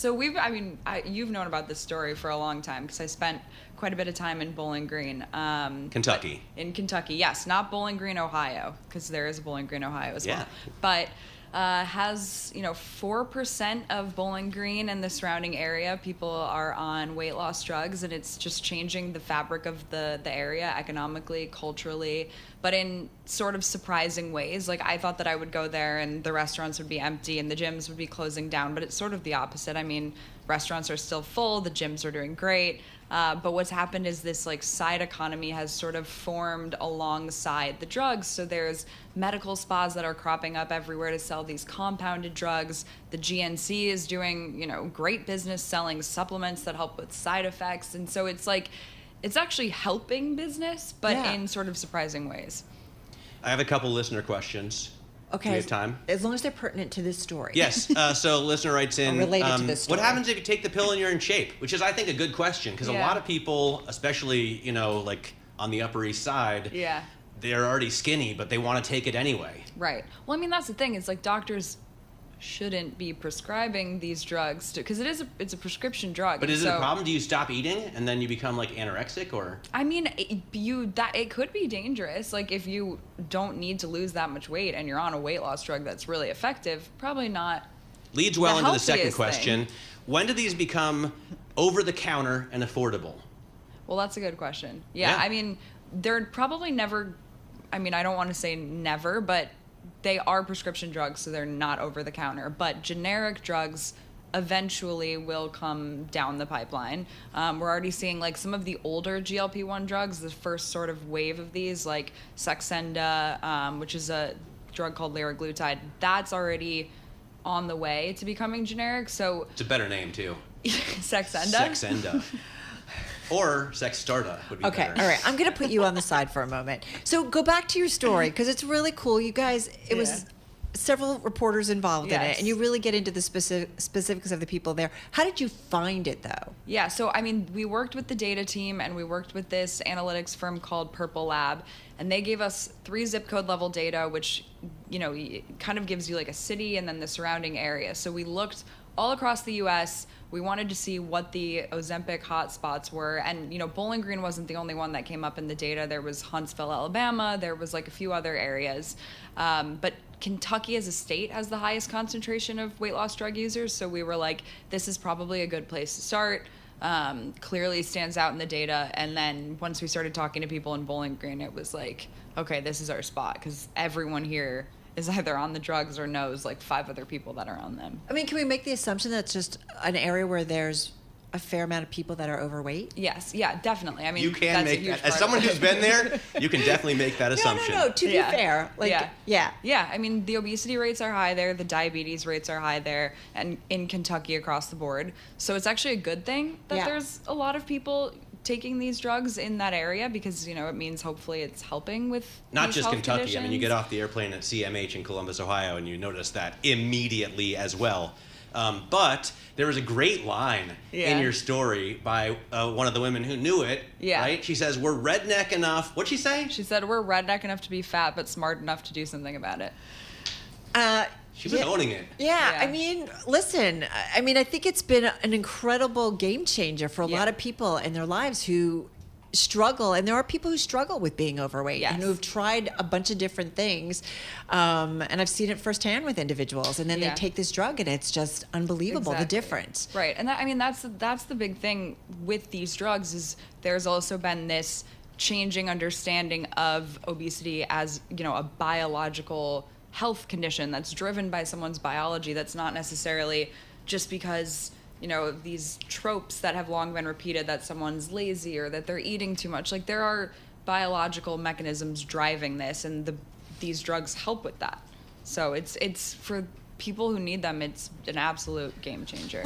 So you've known about this story for a long time because I spent quite a bit of time in Bowling Green. Kentucky. In Kentucky, yes. Not Bowling Green, Ohio, because there is a Bowling Green, Ohio as well. But has 4% of Bowling Green and the surrounding area, people are on weight loss drugs, and it's just changing the fabric of the area economically, culturally, but in sort of surprising ways. Like, I thought that I would go there and the restaurants would be empty and the gyms would be closing down, but it's sort of the opposite. I mean, restaurants are still full, the gyms are doing great. But what's happened is this like side economy has sort of formed alongside the drugs. So there's medical spas that are cropping up everywhere to sell these compounded drugs. The GNC is doing, great business selling supplements that help with side effects. And so it's like, it's actually helping business, but in sort of surprising ways. I have a couple listener questions. Okay. Do we have time? As long as they're pertinent to this story. Yes. So listener writes in, related to this story. What happens if you take the pill and you're in shape? Which is, I think, a good question, because a lot of people, especially, like on the Upper East Side, they're already skinny, but they want to take it anyway. Right. Well, I mean, that's the thing. It's like doctors shouldn't be prescribing these drugs because it's a prescription drug. But is it a problem? Do you stop eating and then you become like anorexic, or? I mean, it could be dangerous. Like, if you don't need to lose that much weight and you're on a weight loss drug that's really effective, probably not. Leads well into the second question. When do these become over the counter and affordable? Well, that's a good question. Yeah. I mean, they're probably never. I mean, I don't want to say never, but they are prescription drugs, so they're not over the counter. But generic drugs eventually will come down the pipeline. We're already seeing like some of the older GLP-1 drugs, the first sort of wave of these, like Saxenda, which is a drug called liraglutide. That's already on the way to becoming generic. So it's a better name too. Saxenda? Saxenda. Or Sextarta would be better. Okay, all right. I'm going to put you on the side for a moment. So go back to your story, because it's really cool. You guys, it was several reporters involved in it, and you really get into the specifics of the people there. How did you find it, though? Yeah, so, I mean, we worked with the data team, and we worked with this analytics firm called Purple Lab, and they gave us 3 zip code level data, which, kind of gives you like a city and then the surrounding area. So we looked all across the U.S. We wanted to see what the Ozempic hotspots were. And, Bowling Green wasn't the only one that came up in the data. There was Huntsville, Alabama. There was like a few other areas. But Kentucky as a state has the highest concentration of weight loss drug users. So we were like, this is probably a good place to start. Clearly stands out in the data. And then once we started talking to people in Bowling Green, it was like, okay, this is our spot, because everyone here is either on the drugs or knows like 5 other people that are on them. I mean, can we make the assumption that it's just an area where there's a fair amount of people that are overweight? Yes, yeah, definitely. I mean, you can make that. As someone who's been there, you can definitely make that assumption. No, to be fair. Yeah, I mean, the obesity rates are high there, the diabetes rates are high there, and in Kentucky across the board. So it's actually a good thing that there's a lot of people taking these drugs in that area, because it means hopefully it's helping with not just Kentucky conditions. I mean, you get off the airplane at CMH in Columbus, Ohio, and you notice that immediately as well. But there was a great line in your story by one of the women who knew it, right? She says, we're redneck enough. What'd she say? She said, we're redneck enough to be fat, but smart enough to do something about it. She was owning it. Yeah, I mean, listen, I think it's been an incredible game changer for a lot of people in their lives who struggle, and there are people who struggle with being overweight and who've tried a bunch of different things, and I've seen it firsthand with individuals, and then they take this drug and it's just unbelievable, the difference. Right, and that's the big thing with these drugs, is there's also been this changing understanding of obesity as a biological health condition that's driven by someone's biology, that's not necessarily just because these tropes that have long been repeated that someone's lazy or that they're eating too much. Like, there are biological mechanisms driving this, and these drugs help with that. So it's for people who need them, it's an absolute game changer.